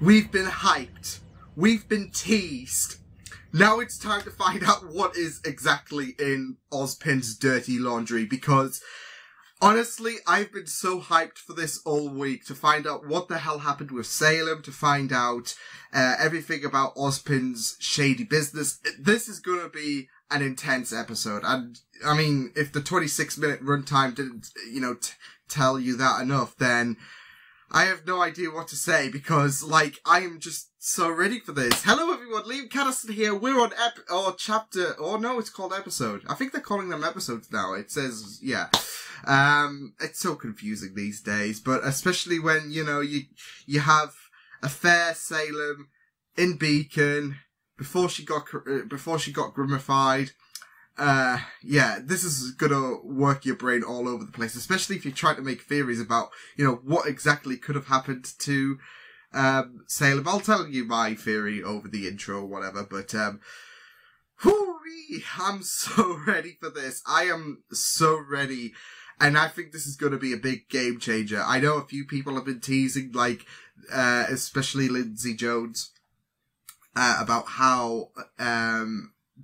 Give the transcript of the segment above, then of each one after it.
We've been hyped. We've been teased. Now it's time to find out what is exactly in Ozpin's dirty laundry, because honestly, I've been so hyped for this all week to find out what the hell happened with Salem, to find out everything about Ozpin's shady business. This is going to be an intense episode. And I mean, if the 26-minute runtime didn't, tell you that enough, then I have no idea what to say, because, like, I am just so ready for this. Hello everyone, Liam Catterson here. We're on chapter, no, it's called episode. I think they're calling them episodes now. It says, yeah. It's so confusing these days, but especially when, you have a fair Salem in Beacon before she got grimmified. Yeah, this is gonna work your brain all over the place, especially if you're trying to make theories about, what exactly could have happened to, Salem. I'll tell you my theory over the intro or whatever, but, I'm so ready for this. I am so ready. And I think this is going to be a big game changer. I know a few people have been teasing, like, especially Lindsay Jones, about how,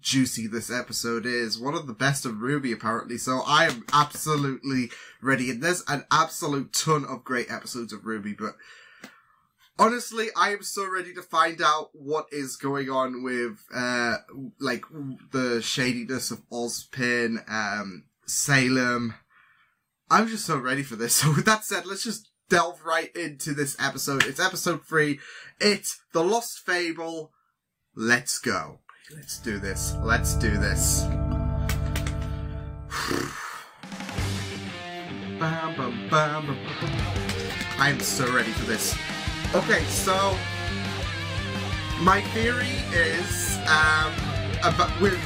juicy this episode is. One of the best of RWBY, apparently. So I am absolutely ready. And there's an absolute ton of great episodes of RWBY, but honestly, I am so ready to find out what is going on with, like, the shadiness of Ozpin, Salem. I'm just so ready for this. So with that said, let's just delve right into this episode. It's episode 3. It's The Lost Fable. Let's go. Let's do this. Let's do this. I'm so ready for this. Okay, so my theory is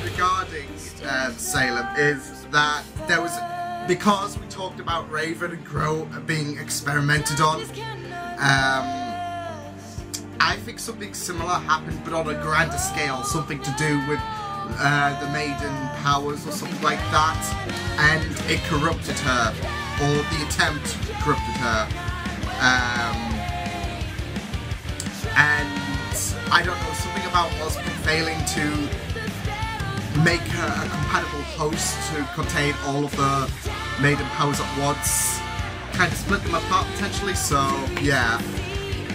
regarding Salem is that there was, because we talked about Raven and Crow being experimented on, I think something similar happened, but on a grander scale, something to do with the Maiden powers or something like that, and it corrupted her, or the attempt corrupted her, and I don't know, something about Ozma failing to make her a compatible host to contain all of the Maiden powers at once, kind of split them apart potentially, so yeah.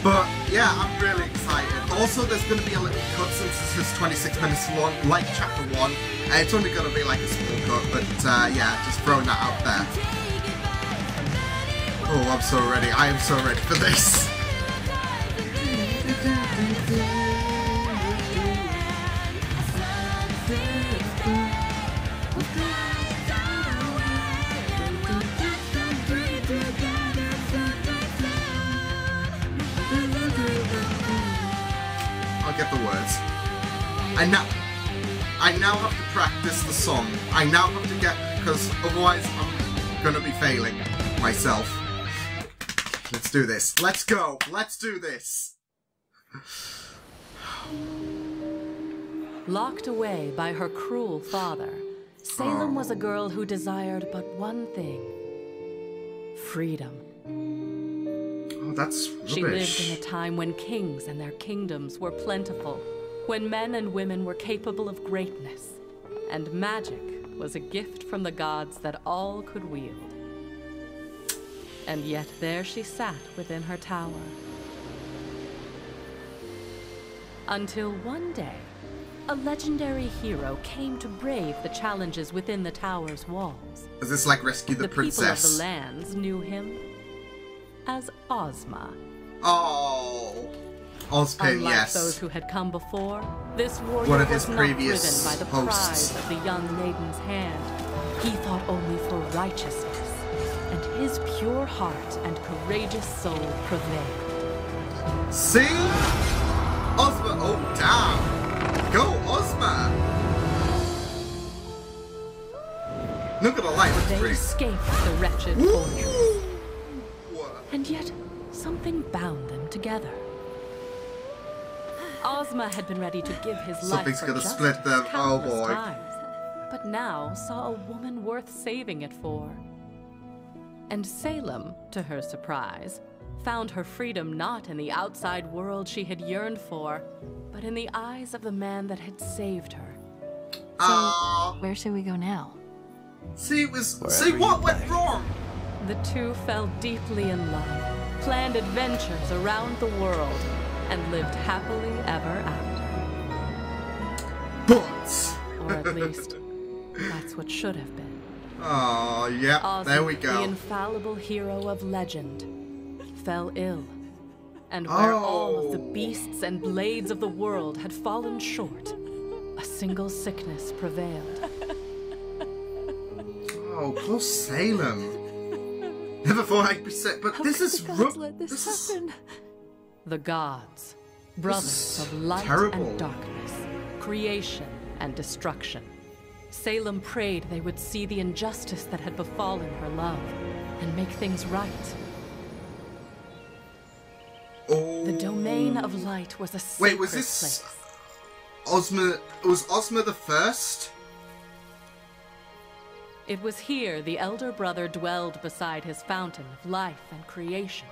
But yeah, I'm really excited. Also, there's going to be a little cut since this is 26 minutes long, like chapter 1, and it's only going to be like a small cut, but yeah, just throwing that out there. Oh, I'm so ready. I am so ready for this. I'll get the words. I now have to practice the song. I now have to get, because otherwise I'm gonna be failing myself. Let's do this. Let's go. Let's do this. Locked away by her cruel father, Salem was a girl who desired but one thing: freedom. Oh, that's rubbish. She lived in a time when kings and their kingdoms were plentiful, when men and women were capable of greatness, and magic was a gift from the gods that all could wield. And yet there she sat within her tower. Until one day, a legendary hero came to brave the challenges within the tower's walls. Is this like Rescue the Princess? The people of the lands knew him as Ozma. Oh, Ozpin, Unlike yes. those who had come before, this warrior One of his was not previous driven by the hosts. pride of the young maiden's hand. He fought only for righteousness, and his pure heart and courageous soul prevailed. See? Ozma, oh damn! Go, Ozma! Not gonna lie, that's They pretty... escaped the wretched fortress. And yet, something bound them together. Ozma had been ready to give his Something's life for gonna justice split them, oh countless boy. times, but now saw a woman worth saving it for. And Salem, to her surprise, found her freedom not in the outside world she had yearned for, but in the eyes of the man that had saved her. So, where should we go now? See, what went wrong? The two fell deeply in love, planned adventures around the world, and lived happily ever after. But... Or at least, that's what should have been. Oh, yeah, Ozma, there we go. the infallible hero of legend, fell ill. And where all of the beasts and blades of the world had fallen short, a single sickness prevailed. Oh, poor Salem. Never thought I'd be sick, but this is happen? The gods, brothers of light terrible. and darkness, creation and destruction. Salem prayed they would see the injustice that had befallen her love and make things right. Oh. The domain of light was a sacred was this place. Ozma? Was Ozma the first? It was here the elder brother dwelled beside his fountain of life and creation.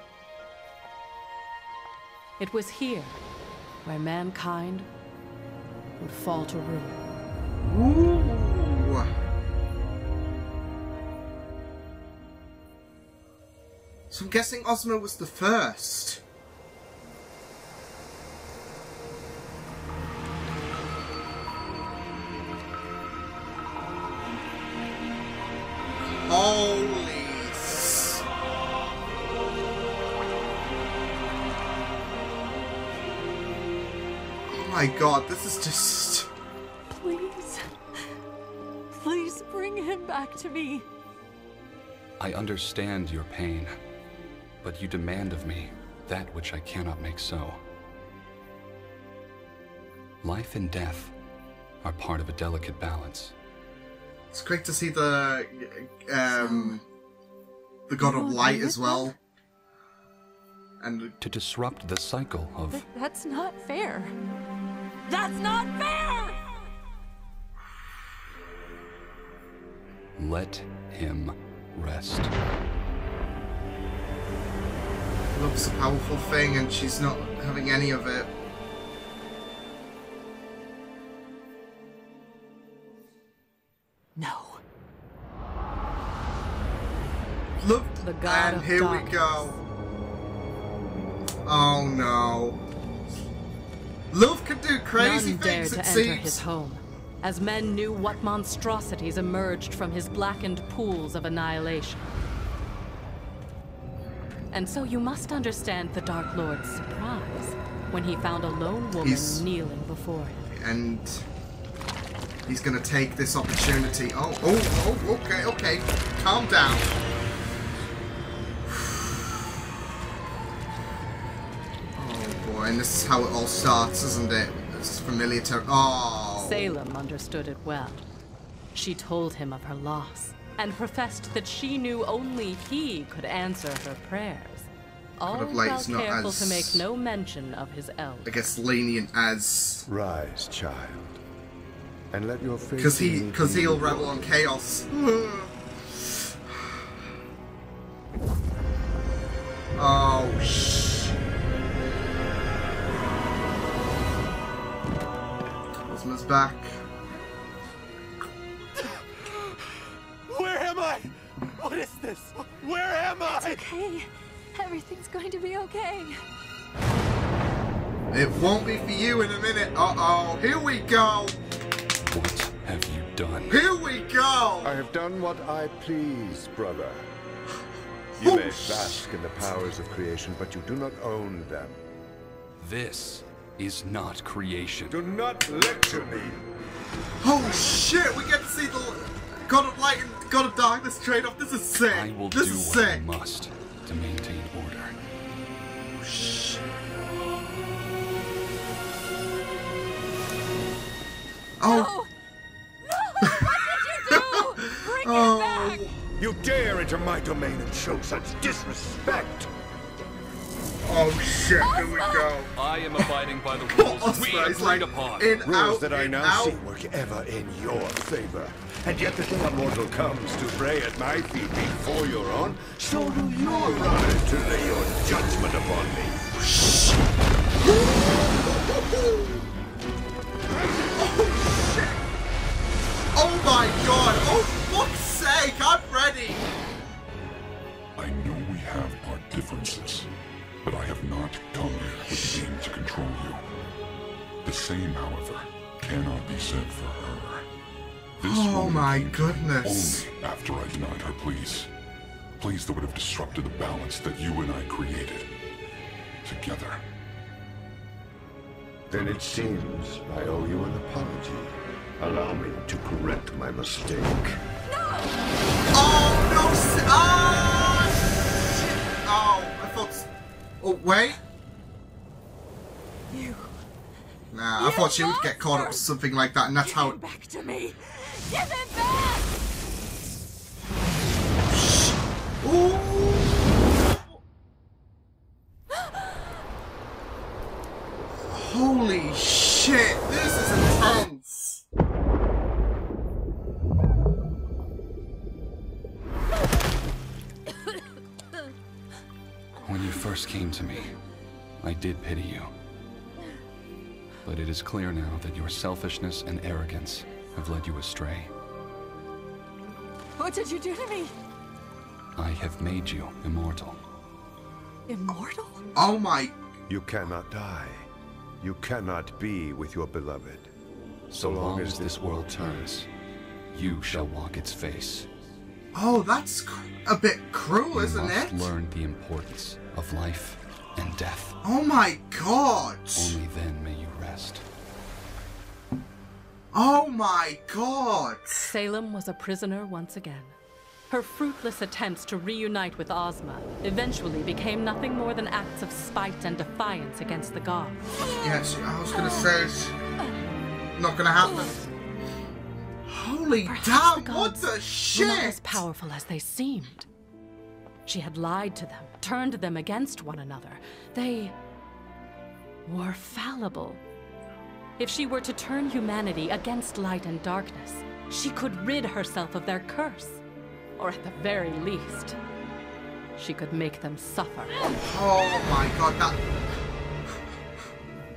It was here where mankind would fall to ruin. Ooh. So I'm guessing Ozma was the first. Holy Oh my god, this is just... Please. Please bring him back to me. I understand your pain, but you demand of me that which I cannot make so. Life and death are part of a delicate balance. It's great to see the God of Light as well. And to disrupt the cycle of... That's not fair. That's not fair! Let him rest. love's a powerful thing and she's not having any of it. No. Look, The god and of here darkness. we go. Oh no. Love can do crazy None dared things, to it enter seems. his home, as men knew what monstrosities emerged from his blackened pools of annihilation. And so you must understand the Dark Lord's surprise when he found a lone woman kneeling before him. And he's gonna take this opportunity. Okay. Calm down. Oh boy, and this is how it all starts, isn't it? This is familiar to... Oh. Salem understood it well. She told him of her loss, and professed that she knew only he could answer her prayers. All while careful to make no mention of his elder. I guess lenient as... Rise, child, and let your faith... Because he'll revel on chaos. Oh, shh. Ozma's back. Where am I? What is this? Where am I? It's okay. Everything's going to be okay. It won't be for you in a minute. Uh-oh. Here we go. What have you done? Here we go. I have done what I please, brother. You may bask in the powers of creation, but you do not own them. This is not creation. Do not lecture me. Oh shit, we get to see the God of Light and God of Darkness trade off. This is sick. I will this do is what sick. I must to maintain order. Oh shit. Oh. No! What did you do? Bring him back! You dare enter my domain and show such disrespect! Oh shit, here we go. I am abiding by the rules we agreed upon. Rules that I now see work ever in your favor. And yet the day a mortal comes to pray at my feet before your own, so do you run to lay your judgment upon me. Oh my god! Oh fuck's sake! I'm ready! I know we have our differences, but I have not come here with the aim to control you. The same, however, cannot be said for her. This Oh my woman goodness. only after I denied her pleas. Pleas that would have disrupted the balance that you and I created. Together. Then it seems I owe you an apology. Allow me to correct my mistake. Oh no! Ah! Shit! Oh, I thought. Oh wait. You. Nah, I thought she would get caught up with something like that, and that's how. Give it back to me. Give it back. Ooh. Holy shit! This is intense. When you first came to me, I did pity you. But it is clear now that your selfishness and arrogance have led you astray. What did you do to me? I have made you immortal. Immortal? Oh my. You cannot die. You cannot be with your beloved. So long as this world turns, you shall walk its face. Oh, that's a bit cruel, isn't You it? must learn the importance of life and death. Oh my god! Only then may you rest. Oh my god! Salem was a prisoner once again. Her fruitless attempts to reunite with Ozma eventually became nothing more than acts of spite and defiance against the gods. Yes, I was gonna say it's not gonna happen. Holy damn, what the Were not as shit! powerful as they seemed. She had lied to them, turned them against one another. They were fallible. If she were to turn humanity against light and darkness, she could rid herself of their curse. Or at the very least, she could make them suffer. Oh my god, that.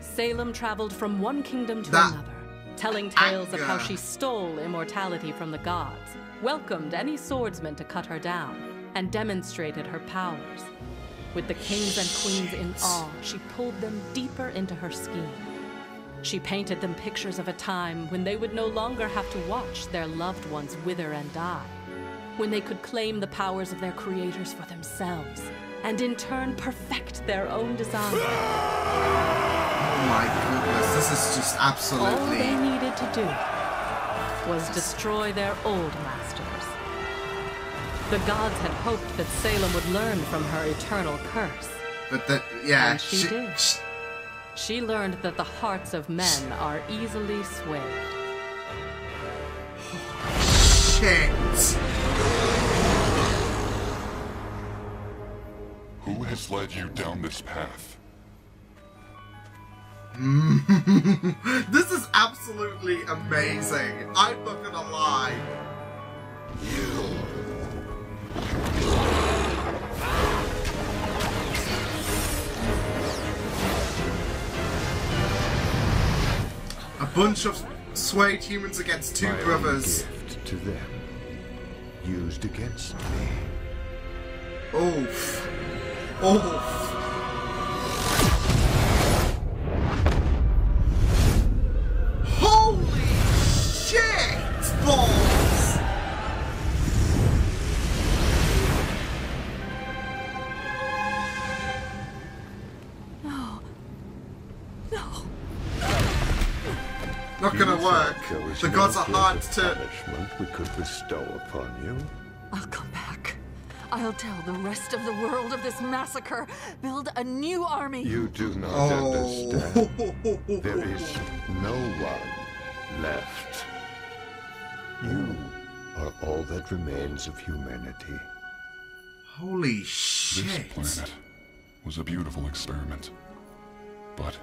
Salem traveled from one kingdom to That another, telling tales of how anger. she stole immortality from the gods, welcomed any swordsman to cut her down, and demonstrated her powers. With the kings and queens in awe, she pulled them deeper into her scheme. She painted them pictures of a time when they would no longer have to watch their loved ones wither and die, when they could claim the powers of their creators for themselves, and in turn perfect their own design. Oh my goodness, this is just All they absolutely. needed to do was destroy their old masters. The gods had hoped that Salem would learn from her eternal curse. But that, yeah, And she did. She learned that the hearts of men are easily swayed. Shit. Who has led you down this path? This is absolutely amazing. I'm not gonna lie. A bunch of swayed humans against two My own brothers. gift to them, used against me. Oof. Oof. Holy shit! Balls! Not gonna You work. thought there was The no gods are hard greater to. punishment we could bestow upon you. I'll come back. I'll tell the rest of the world of this massacre. Build a new army. You do not Oh. understand. There is no one left. You are all that remains of humanity. Holy This shit. planet was a beautiful experiment, but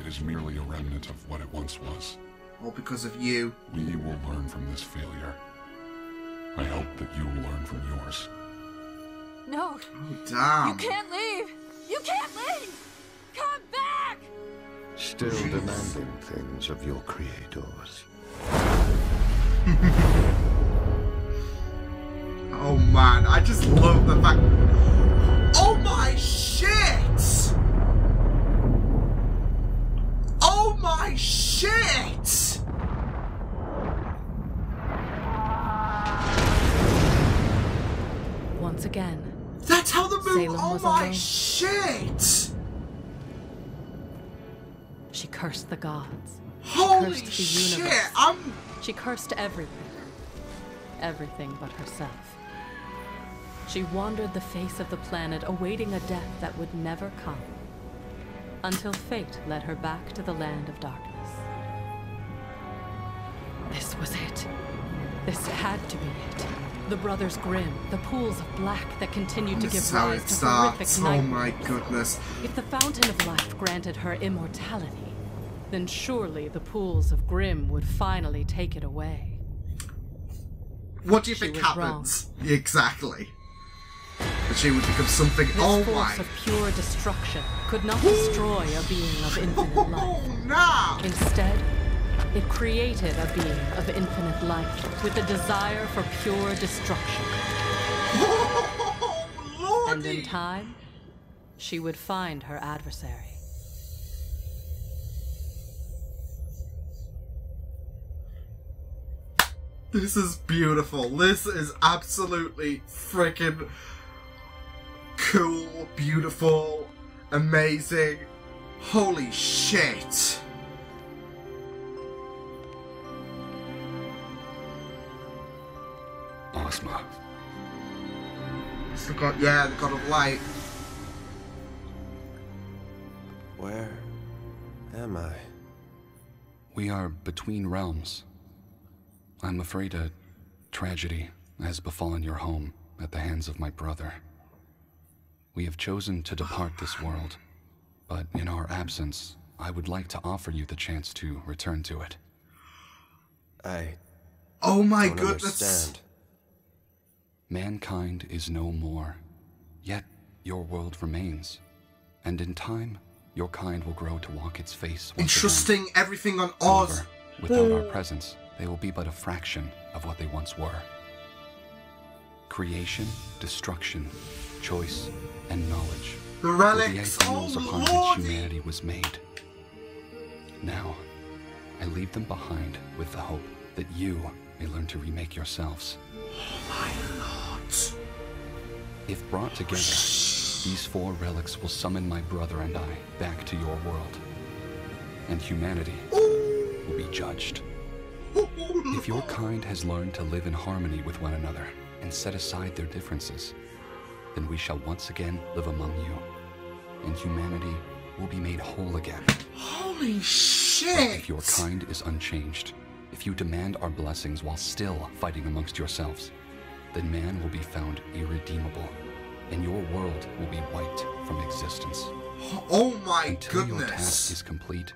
it is merely a remnant of what it once was. All because of you. We will learn from this failure. I hope that you will learn from yours. No. Oh, damn. You can't leave! You can't leave! Come back! Still demanding things of your creators. Oh man, I just love the fact. Oh my shit! Oh my shit! Once again, That's how the movie. Salem Oh was my alone. shit! she cursed the gods. Holy cursed the shit! universe. She cursed everything. Everything but herself. She wandered the face of the planet, awaiting a death that would never come, until fate led her back to the land of darkness. This was it. This had to be it. The Brothers Grimm, the pools of black that continued to This is give how rise it to horrific starts. Oh my nightmares. goodness. If the Fountain of Life granted her immortality, then surely the pools of Grimm would finally take it away. What do you She think was happens? Exactly. That she would become something. This Oh force my. of pure destruction could not destroy a being of infinite life. Oh no! Instead, it created a being of infinite life with a desire for pure destruction. Oh, And in Lordy! time, she would find her adversary. This is beautiful. This is absolutely freaking cool, beautiful, amazing. Holy shit. Ozma. It's the god, yeah, the god of light. Where am I? We are between realms. I'm afraid a tragedy has befallen your home at the hands of my brother. We have chosen to depart this world, but in our absence, I would like to offer you the chance to return to it. I Oh my don't goodness. understand. Mankind is no more, yet your world remains. And in time, your kind will grow to walk its face once Entrusting everything on again. Oz. However, without our presence, they will be but a fraction of what they once were. Creation, destruction, choice, and knowledge The were the relics. ideals Oh upon which lordy. humanity was made. Now, I leave them behind with the hope that you may learn to remake yourselves. My lord. If brought together, these four relics will summon my brother and I back to your world. And humanity will be judged. If your kind has learned to live in harmony with one another and set aside their differences, then we shall once again live among you, and humanity will be made whole again. Holy But shit. if your kind is unchanged, if you demand our blessings while still fighting amongst yourselves, then man will be found irredeemable, and your world will be wiped from existence. Oh my Until your task goodness. is complete,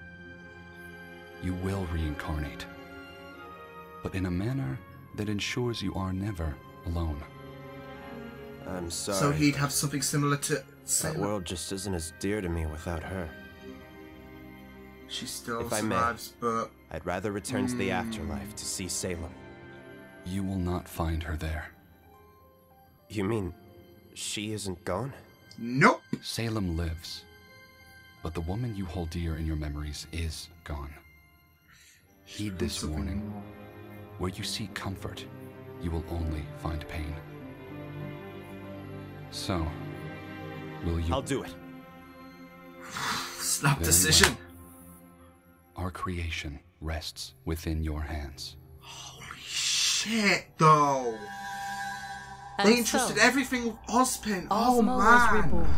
you will reincarnate, but in a manner that ensures you are never alone. I'm sorry. So he'd have something similar to That Salem. world just isn't as dear to me without her. She still If I may. survives, but I'd rather return to the afterlife to see Salem. You will not find her there. You mean she isn't gone? nope. Salem lives, but the woman you hold dear in your memories is gone. Heed this warning. Where you seek comfort, you will only find pain. So, will you... I'll do it. Snap Very decision. Our creation rests within your hands. Holy shit, though. And They entrusted so, everything with Ozpin. Oh Ozma was man. reborn.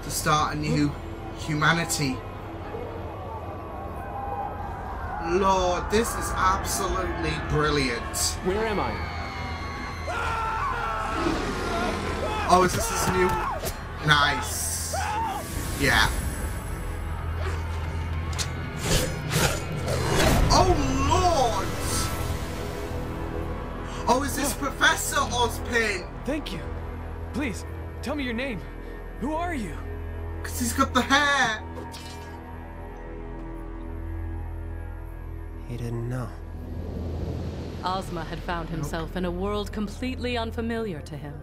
To start a new humanity. Lord, this is absolutely brilliant. Where am I? Oh, is this his new... Nice. Yeah. Oh, Lord! Oh, is this Professor Ozpin? Thank you. Please, tell me your name. Who are you? Because he's got the hair. He didn't know. Ozma had found himself in a world completely unfamiliar to him.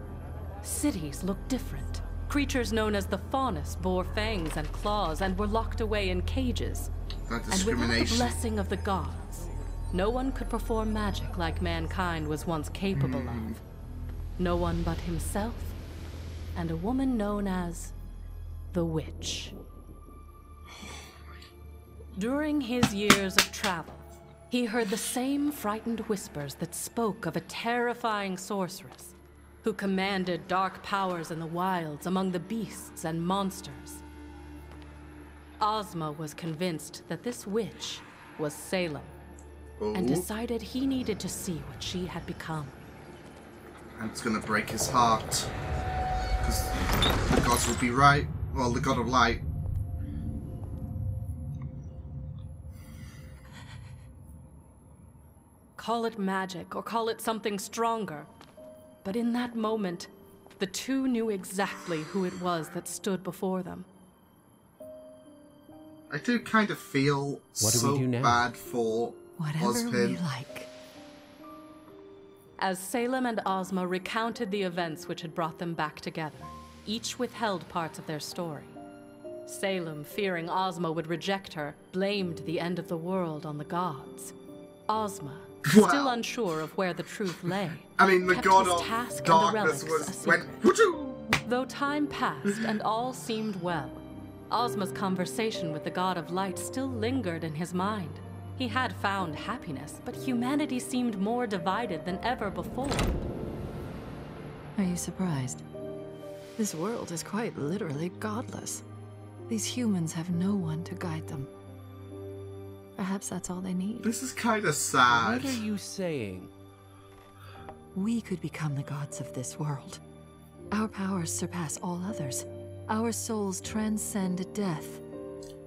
Cities looked different. Creatures known as the Faunus bore fangs and claws and were locked away in cages. That And without the discrimination. blessing of the gods, no one could perform magic like mankind was once capable of. No one but himself and a woman known as the Witch. During his years of travel, he heard the same frightened whispers that spoke of a terrifying sorceress who commanded dark powers in the wilds among the beasts and monsters. Ozma was convinced that this witch was Salem, and decided he needed to see what she had become. And it's gonna break his heart. Because the gods would be right. Well, the god of light. Call it magic or call it something stronger. But in that moment, the two knew exactly who it was that stood before them. I do kind of feel What do we so do now? bad for Whatever Ozpin. we like. As Salem and Ozma recounted the events which had brought them back together, each withheld parts of their story. Salem, fearing Ozma would reject her, blamed the end of the world on the gods. Ozma, Wow. still unsure of where the truth lay, I mean, the kept god his of task and the darkness relics was a went. secret. Woochoo! Though time passed and all seemed well, Ozma's conversation with the god of light still lingered in his mind. He had found happiness, but humanity seemed more divided than ever before. Are you surprised? This world is quite literally godless. These humans have no one to guide them. Perhaps that's all they need. This is kind of sad. What are you saying? We could become the gods of this world. Our powers surpass all others. Our souls transcend death.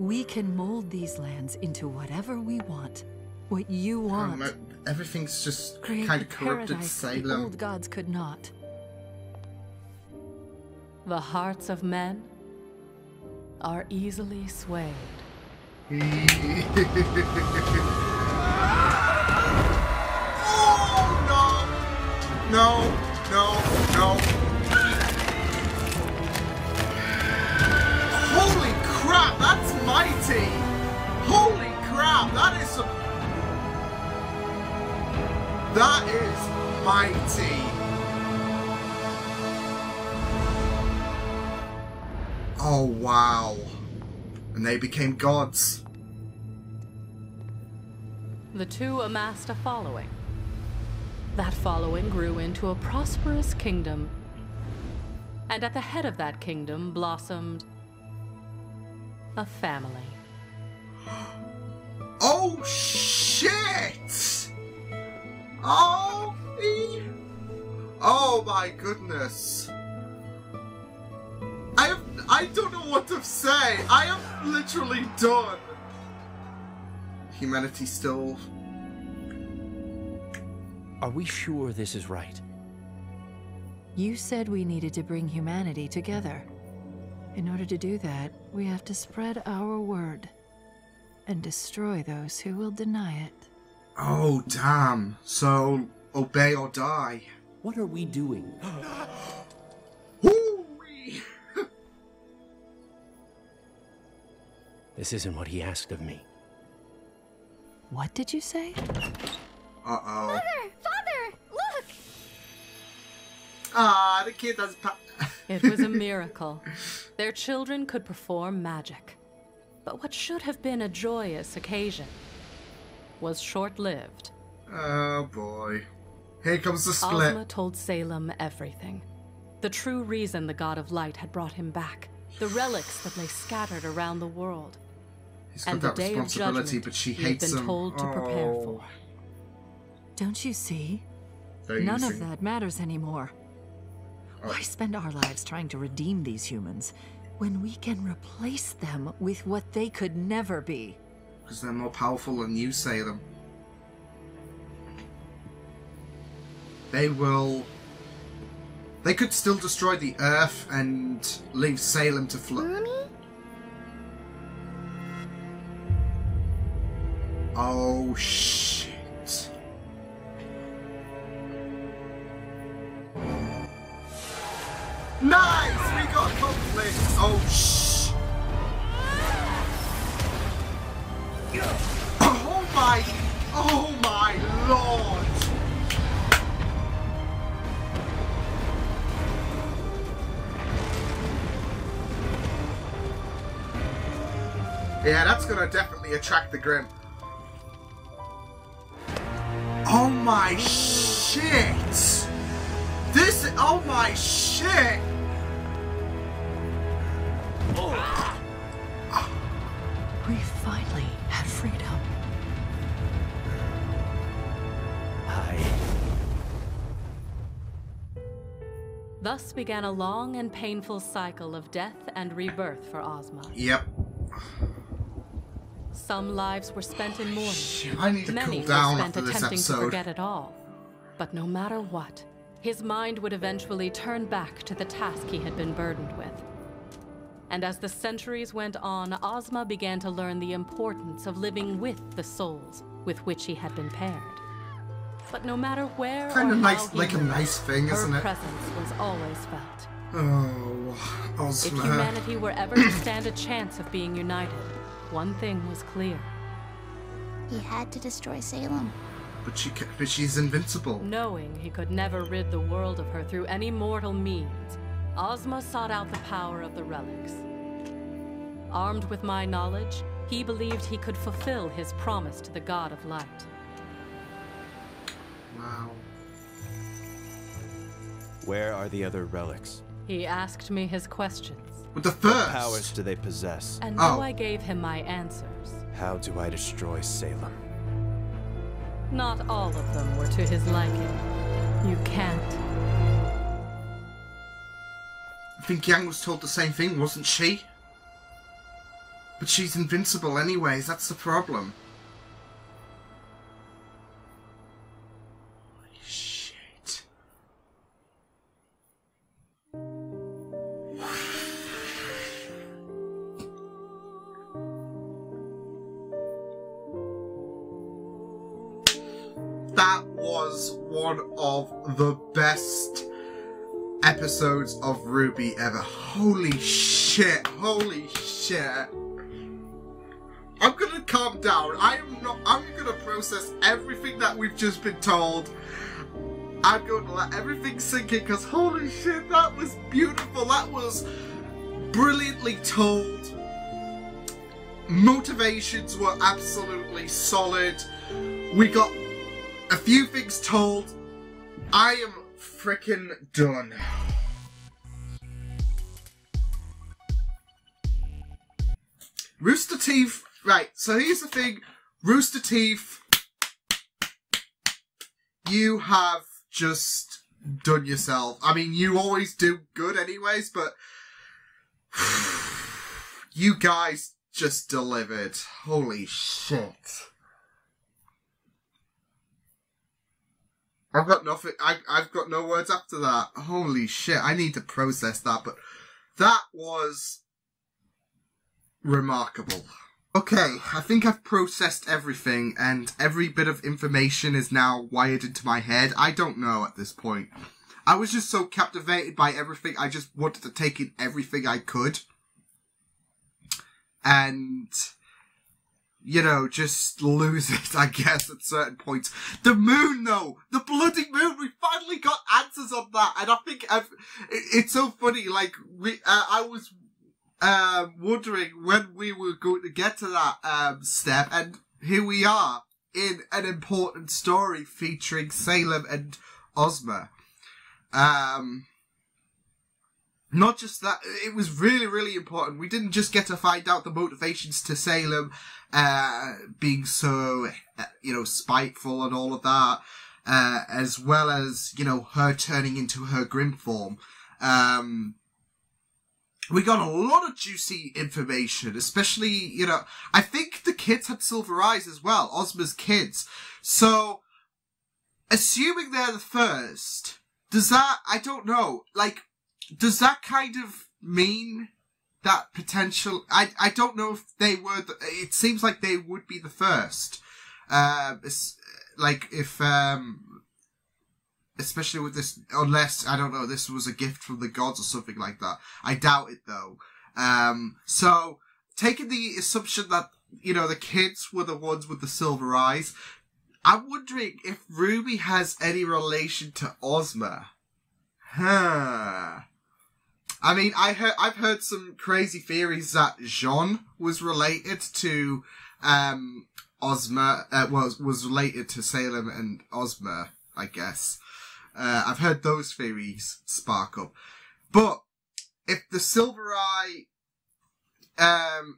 We can mold these lands into whatever we want. What you want. Everything's just Create kind the of corrupted paradise the Salem. old gods could not. The hearts of men are easily swayed. Oh no! No! No! No! Holy crap! That's mighty! Holy crap! That is some. That is mighty! Oh wow! And they became gods. The two amassed a following. That following grew into a prosperous kingdom. And at the head of that kingdom blossomed a family. Oh shit! Oh, oh my goodness! I don't know what to say. I am literally done. Humanity still. Are we sure this is right? You said we needed to bring humanity together. In order to do that, we have to spread our word and destroy those who will deny it. Oh damn! So obey or die. What are we doing? Hoo-wee. This isn't what he asked of me. What did you say? Uh-oh. Mother! Father! Look! Ah, the kid does. It was a miracle. Their children could perform magic. But what should have been a joyous occasion was short-lived. Oh boy. Here comes the split. Ozma told Salem everything. The true reason the god of light had brought him back. The relics that lay scattered around the world. He's got And the that day of responsibility, judgment but she he had hates been him. told to prepare for. Don't you see? They're None of using- that matters anymore. Why spend our lives trying to redeem these humans when we can replace them with what they could never be? Because they're more powerful than you, Salem. They could still destroy the Earth and leave Salem to float. Mommy? Oh, shit. Nice! We got conflict! Oh, shh! Oh my lord! Yeah, that's gonna definitely attract the Grim. Oh my shit! Oh my shit! We finally had freedom. Thus began a long and painful cycle of death and rebirth for Ozma. Yep. Some lives were spent in mourning. I need to Many cool down were spent after this attempting to episode. forget it all. But no matter what, his mind would eventually turn back to the task he had been burdened with. And as the centuries went on, Ozma began to learn the importance of living with the souls with which he had been paired. But no matter where Kind or of how nice, he like a moved, nice thing, isn't her it? presence was always felt. Oh, If Ozma. humanity were ever to stand a chance of being united, one thing was clear. He had to destroy Salem. But she's invincible. Knowing he could never rid the world of her through any mortal means, Ozma sought out the power of the relics. Armed with my knowledge, he believed he could fulfill his promise to the God of Light. Wow. Where are the other relics? He asked me his questions. With the What first. powers do they possess? And though I gave him my answers, How do I destroy Salem? not all of them were to his liking. You can't. I think Yang was told the same thing, wasn't she? But she's invincible anyways, that's the problem. Holy shit. That was one of the best episodes of RWBY ever. Holy shit, holy shit. I'm gonna calm down. I'm gonna process everything that we've just been told. I'm going to let everything sink in because holy shit, that was beautiful. That was brilliantly told. Motivations were absolutely solid. We got a few things told. I am freaking done. Rooster Teeth. Right, so here's the thing. Rooster Teeth, you have just done yourself. I mean, you always do good anyways, but you guys just delivered. Holy shit. I've got nothing. I've got no words after that. Holy shit. I need to process that, but that was remarkable. Okay, I think I've processed everything, and every bit of information is now wired into my head. I don't know at this point. I was just so captivated by everything, I just wanted to take in everything I could. And, you know, just lose it, I guess, at certain points. The moon, though! The bloody moon! We finally got answers on that, and I think it's so funny, like, I was wondering when we were going to get to that step, and here we are in an important story featuring Salem and Ozma. Not just that, it was really, really important. We didn't just get to find out the motivations to Salem being so, you know, spiteful and all of that, as well as, you know, her turning into her grim form. We got a lot of juicy information, especially, you know, I think the kids had silver eyes as well, Ozma's kids. So, assuming they're the first, does that, I don't know, like, does that kind of mean that potential, I don't know if they were, it seems like they would be the first. Like, if, especially with this, unless, I don't know, this was a gift from the gods or something like that. I doubt it, though. So, taking the assumption that, you know, the kids were the ones with the silver eyes, I'm wondering if RWBY has any relation to Ozma. Huh. I mean, I've heard some crazy theories that Jean was related to, Ozma, was related to Salem and Ozma, I guess. I've heard those theories spark up. But, if the silver eye,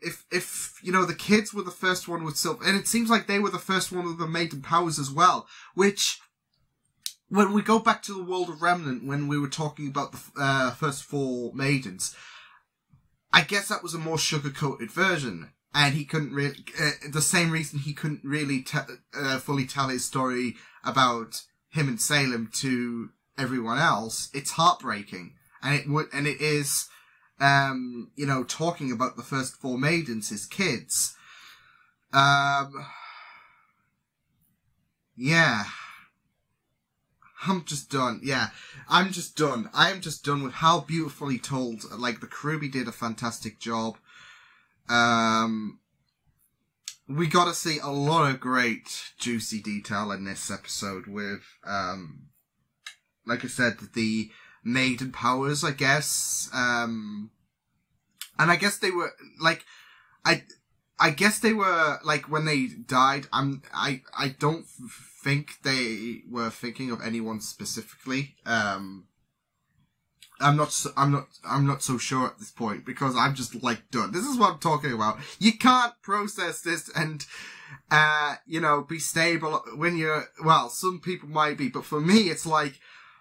if, you know, the kids were the first one with silver, and it seems like they were the first one with the maiden powers as well, which, when we go back to the world of Remnant, when we were talking about the, first 4 maidens, I guess that was a more sugar-coated version. And he couldn't really, the same reason he couldn't really fully tell his story about him and Salem to everyone else. It's heartbreaking. And it is, you know, talking about the first 4 maidens, his kids. Yeah. I'm just done. Yeah. I'm just done. I am just done with how beautifully told. Like, the RWBY did a fantastic job. We got to see a lot of great juicy detail in this episode with, like I said, the maiden powers, I guess. And I guess they were, like, I guess they were, like, when they died, I don't think they were thinking of anyone specifically. I'm not so sure at this point, because I'm just, like, done. This is what I'm talking about. You can't process this and, you know, be stable when you're, well, some people might be, but for me, it's like,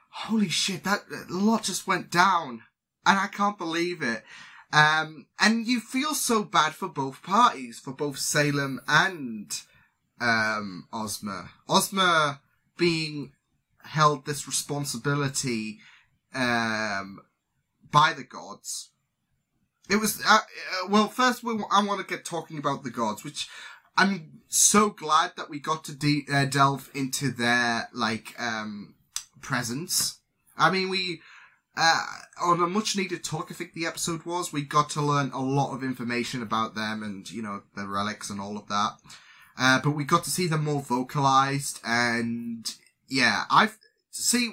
holy shit, that a lot just went down, and I can't believe it. And you feel so bad for both parties, for both Salem and, Ozma. Ozma being held this responsibility, by the gods. It was, well, first I want to get talking about the gods, which I'm so glad that we got to delve into their, like, presence. I mean, we, on a much needed talk, I think the episode was, we got to learn a lot of information about them and, you know, the relics and all of that. But we got to see them more vocalized, and yeah,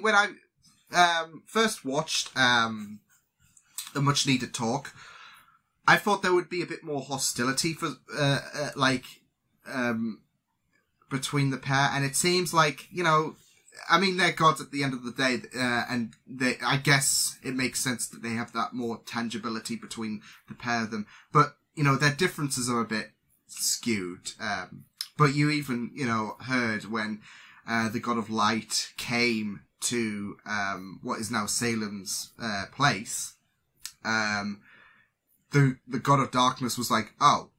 when I first watched, the much needed talk, I thought there would be a bit more hostility for, between the pair, and it seems like, you know, I mean, they're gods at the end of the day, and I guess it makes sense that they have that more tangibility between the pair of them, but, you know, their differences are a bit skewed, but you even, you know, heard when, the God of Light came to, what is now Salem's, place, the God of Darkness was like, oh,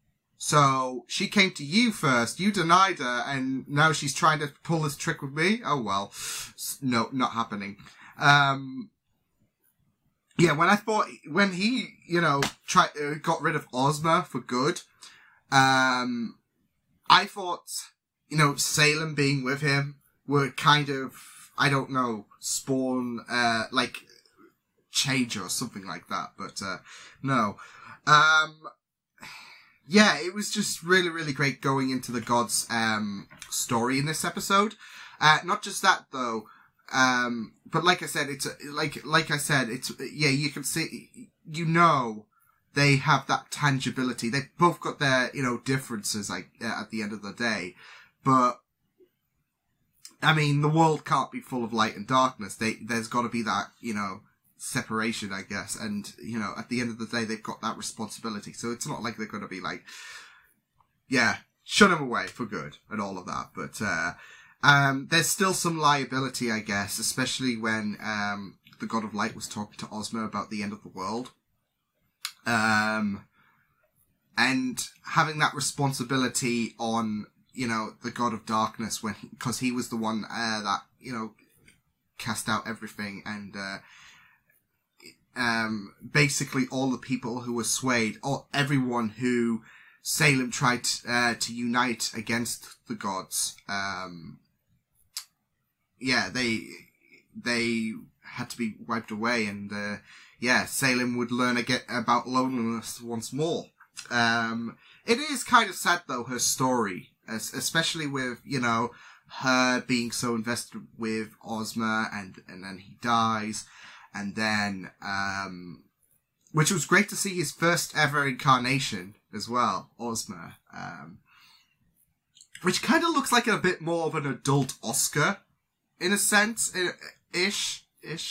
so she came to you first, you denied her, and now she's trying to pull this trick with me? Oh well. No, not happening. Yeah, when he, you know, got rid of Ozma for good, I thought, you know, Salem being with him would kind of, I don't know, spawn, like, change or something like that, but, no. Yeah, it was just really, really great going into the gods, story in this episode. Not just that, though, but like I said, it's, yeah, you can see, you know, they have that tangibility. They've both got their, you know, differences, like, at the end of the day, but, I mean, the world can't be full of light and darkness. There's gotta be that, you know, separation, I guess, and, you know, at the end of the day, they've got that responsibility, so it's not like they're gonna be like, yeah, shun them away for good, and all of that, but, there's still some liability, I guess, especially when, the God of Light was talking to Ozma about the end of the world. And having that responsibility on, you know, the God of Darkness because he was the one, that, you know, cast out everything and, basically all the people who were swayed, or everyone who Salem tried, to unite against the gods, they had to be wiped away and, Salem would learn again about loneliness once more. It is kind of sad though, her story, especially with, you know, her being so invested with Ozma and then he dies. And then, which was great to see his first ever incarnation as well, Ozma, which kind of looks like a bit more of an adult Oscar in a sense, ish.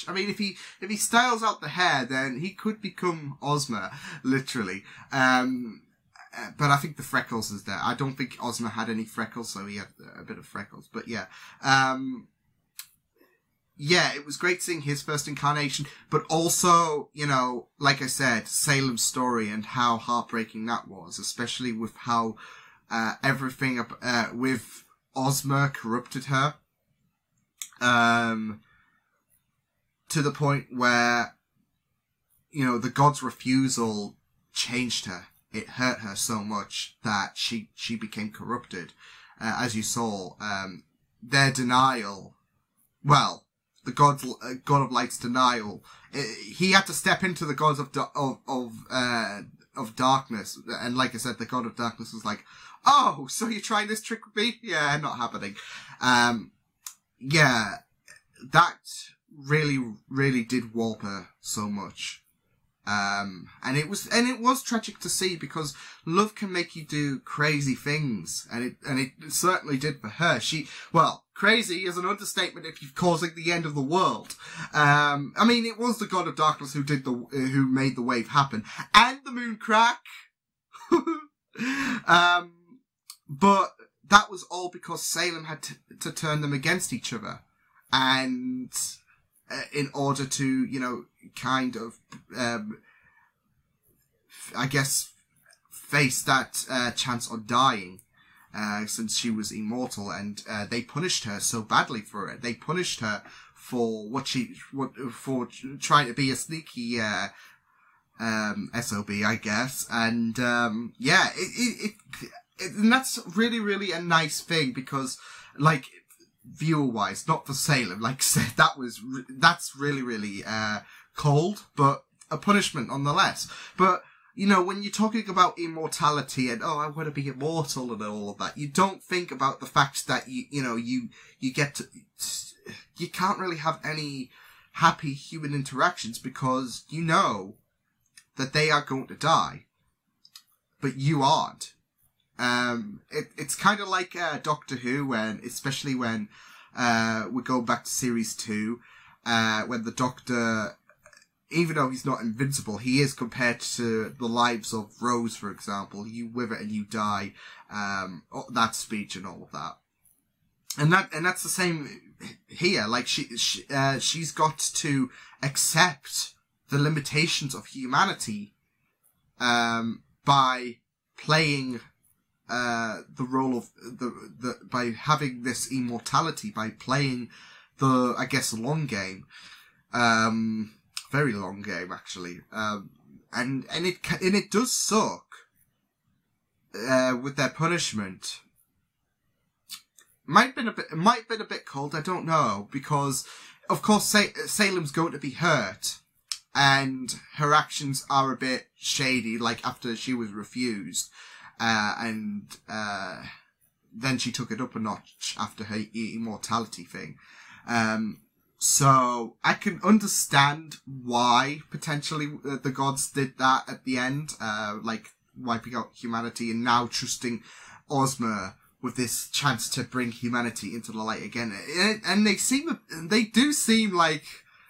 I mean, if he styles out the hair, then he could become Ozma, literally. But I think the freckles is there. I don't think Ozma had any freckles, so he had a bit of freckles. But yeah, it was great seeing his first incarnation, but also, you know, like I said, Salem's story and how heartbreaking that was, especially with how everything with Ozma corrupted her. To the point where, you know, the god's refusal changed her. It hurt her so much that she became corrupted. As you saw, their denial, well, the God of Light's denial, he had to step into the gods of darkness. And like I said, the God of Darkness was like, oh, so you're trying this trick with me? Yeah, not happening. That really did warp her so much. And it was tragic to see because love can make you do crazy things. And it certainly did for her. Crazy is an understatement if you're causing the end of the world. I mean, it was the God of Darkness who made the wave happen. And the moon crack. But that was all because Salem had to turn them against each other. And, in order to, you know, kind of, I guess, face that, chance of dying, since she was immortal, and, they punished her so badly for it. They punished her for for trying to be a sneaky, SOB, I guess. And, and that's really, really a nice thing because, like, viewer-wise, not for Salem, like I said, that's really, really, cold, but a punishment nonetheless. But, you know, when you're talking about immortality and, I want to be immortal and all of that, you don't think about the fact that you get to, you can't really have any happy human interactions because you know that they are going to die, but you aren't. It's kind of like, Doctor Who, especially when, we go back to series 2, when the Doctor, even though he's not invincible, he is compared to the lives of Rose, for example. You wither and you die, that speech and all of that. And that's the same here. Like, she's got to accept the limitations of humanity, by playing, the role of by having this immortality, by playing the, I guess, long game, very long game actually, and it does suck, with their punishment. Might have been a bit cold, I don't know, because of course Salem's going to be hurt, and her actions are a bit shady, like after she was refused. And then she took it up a notch after her immortality thing. So I can understand why potentially the gods did that at the end, like wiping out humanity and now trusting Ozma with this chance to bring humanity into the light again. And they do seem like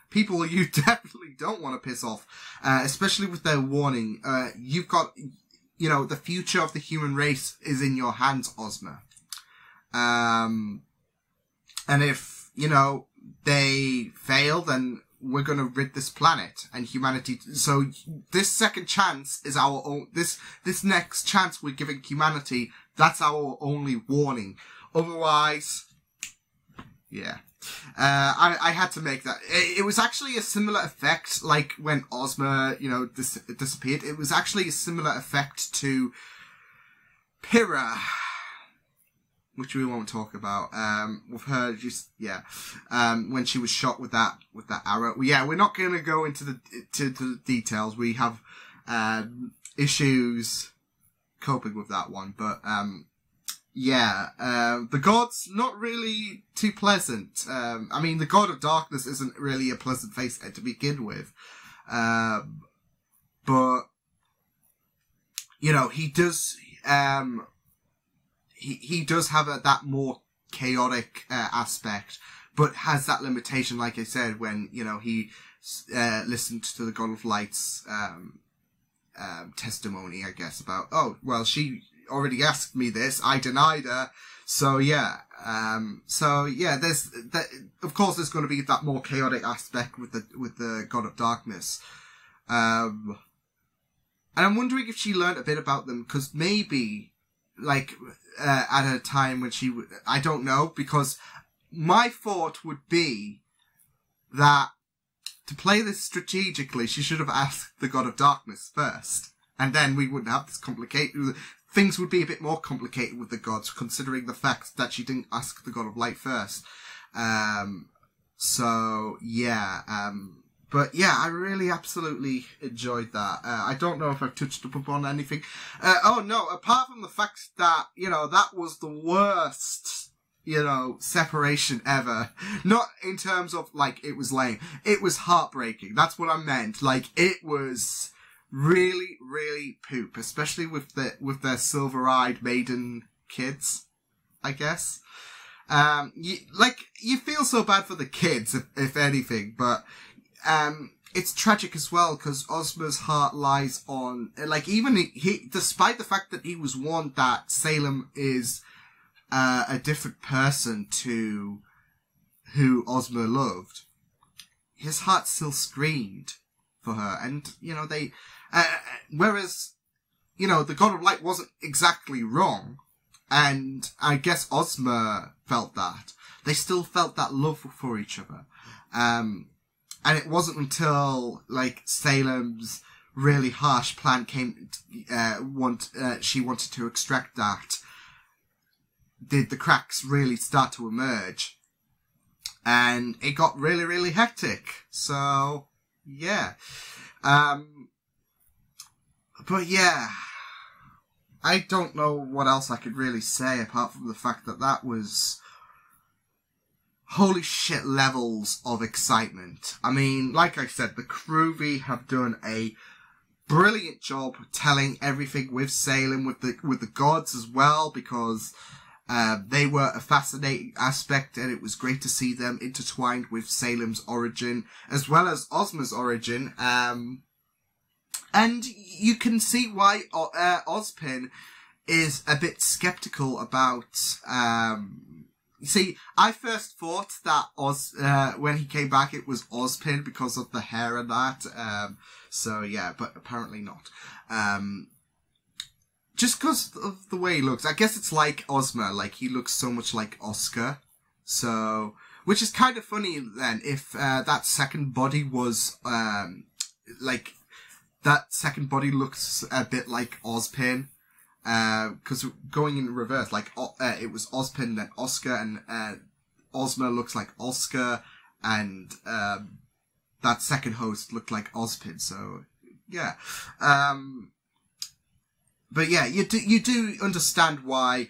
people you definitely don't want to piss off, especially with their warning. You've got, you know, the future of the human race is in your hands, Ozma. And if, you know, they fail, then we're gonna rid this planet and humanity. So this second chance is our own. This next chance we're giving humanity, that's our only warning. Otherwise, yeah. I had to make that. It was actually a similar effect, like when Ozma, disappeared. It was actually a similar effect to Pyrrha, which we won't talk about. With her, when she was shot with that arrow. Yeah, we're not going to go into the details. We have issues coping with that one, but the gods not really too pleasant. I mean, the god of darkness isn't really a pleasant face to begin with, but he does. He does have that more chaotic aspect, but has that limitation, like I said, when he listened to the God of Light's testimony, I guess, about, oh well, she already asked me this, I denied her, so yeah. There's that. Of course, there's going to be that more chaotic aspect with the God of Darkness, and I'm wondering if she learned a bit about them, because maybe, like, at a time when she would, I don't know, because my thought would be that to play this strategically, she should have asked the God of Darkness first, and then we wouldn't have this complicated. Things would be a bit more complicated with the gods, considering the fact that she didn't ask the God of Light first. But yeah, I really absolutely enjoyed that. I don't know if I've touched upon anything. Apart from the fact that, that was the worst, separation ever. Not in terms of, like, it was lame. It was heartbreaking. That's what I meant. Like, it was really, really poop, especially with their silver-eyed maiden kids, I guess. You feel so bad for the kids, if anything, but it's tragic as well, because Ozma's heart lies on, like, even he, despite the fact that he was warned that Salem is a different person to who Ozma loved, his heart still screamed for her, and, whereas, the God of Light wasn't exactly wrong, and I guess Ozma felt that. They still felt that love for each other. And it wasn't until, like, Salem's really harsh plan came, she wanted to extract that, did the cracks really start to emerge. And it got really, really hectic. So, yeah. But yeah, I don't know what else I could really say apart from the fact that was holy shit levels of excitement. I mean, like I said, the RWBY have done a brilliant job telling everything with Salem, with the gods as well, because they were a fascinating aspect, and it was great to see them intertwined with Salem's origin as well as Ozma's origin. And you can see why Ozpin is a bit skeptical about. See, I first thought that when he came back, it was Ozpin because of the hair and that. So yeah, but apparently not. Just because of the way he looks. I guess it's like Ozma, like he looks so much like Oscar. So, which is kind of funny then, if that second body was, that second body looks a bit like Ozpin. Because going in reverse, like, it was Ozpin, then Oscar, and Ozma looks like Oscar, and that second host looked like Ozpin, so, yeah. But yeah, you do understand why,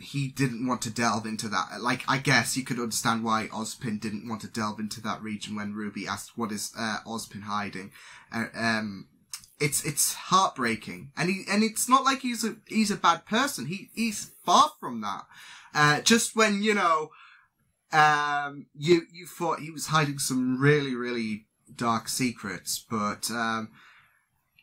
he didn't want to delve into that. Like, I guess you could understand why Ozpin didn't want to delve into that region when RWBY asked, what is Ozpin hiding? It's heartbreaking, and it's not like he's a bad person. He's far from that. Just when you thought he was hiding some really, really dark secrets, but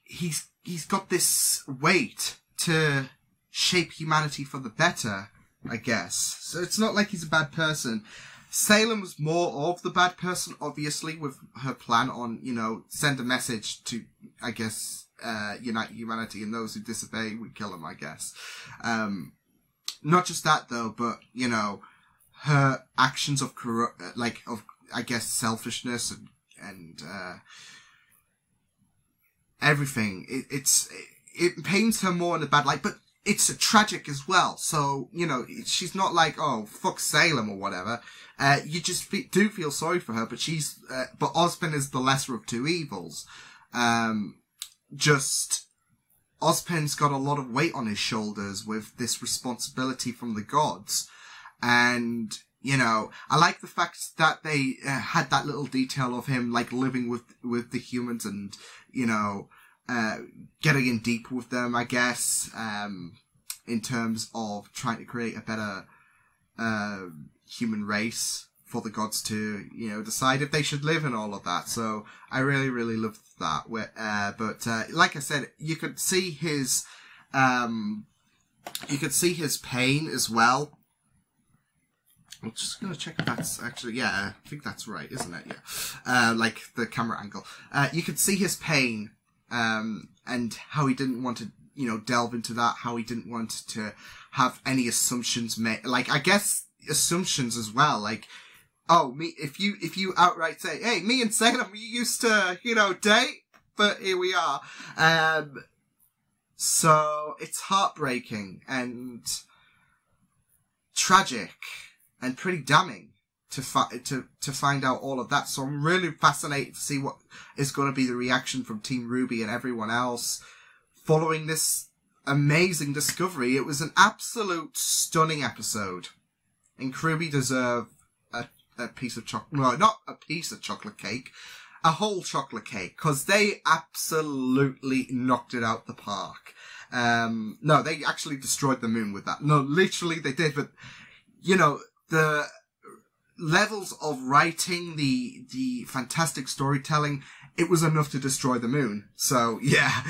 he's got this weight to shape humanity for the better, I guess. So it's not like he's a bad person. Salem was more of the bad person, obviously, with her plan on, you know, send a message to, I guess, unite humanity, and those who disobey, we kill them, I guess. Not just that, though, but, you know, her actions of, I guess, selfishness and everything. It paints her more in a bad light, but it's tragic as well. So, you know, she's not like, oh, fuck Salem or whatever. You just do feel sorry for her, but but Ozpin is the lesser of two evils. Ozpin's got a lot of weight on his shoulders with this responsibility from the gods. And, you know, I like the fact that they had that little detail of him, like, living with the humans and, you know, getting in deep with them, I guess, in terms of trying to create a better human race for the gods to, you know, decide if they should live and all of that. So I really, really loved that. But like I said, you could see his pain as well. I'm just going to check if that's actually, yeah, I think that's right, isn't it? Yeah. Like the camera angle. You could see his pain, and how he didn't want to, you know, delve into that, how he didn't want to have any assumptions made. Like, I guess assumptions as well. Like, oh, if you outright say, hey, me and Salem, we used to, you know, date, but here we are. So it's heartbreaking and tragic and pretty damning to find out all of that. So I'm really fascinated to see what is going to be the reaction from Team RWBY and everyone else following this amazing discovery. It was an absolute stunning episode, and RWBY deserve a piece of chocolate. No, not a piece of chocolate cake, a whole chocolate cake, because they absolutely knocked it out the park. No, they actually destroyed the moon with that. No, literally they did. But you know, the levels of writing, the fantastic storytelling, it was enough to destroy the moon. So yeah,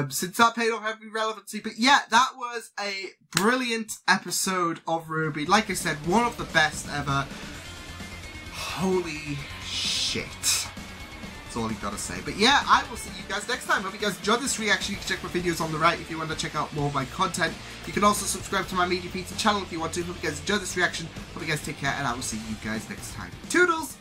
since that paid off every relevancy. But yeah, that was a brilliant episode of RWBY. Like I said, one of the best ever. Holy shit. That's all you gotta say. But yeah, I will see you guys next time. Hope you guys enjoyed this reaction. You can check my videos on the right if you want to check out more of my content. You can also subscribe to my Media Pizza channel if you want to. Hope you guys enjoyed this reaction. Hope you guys take care, and I will see you guys next time. Toodles!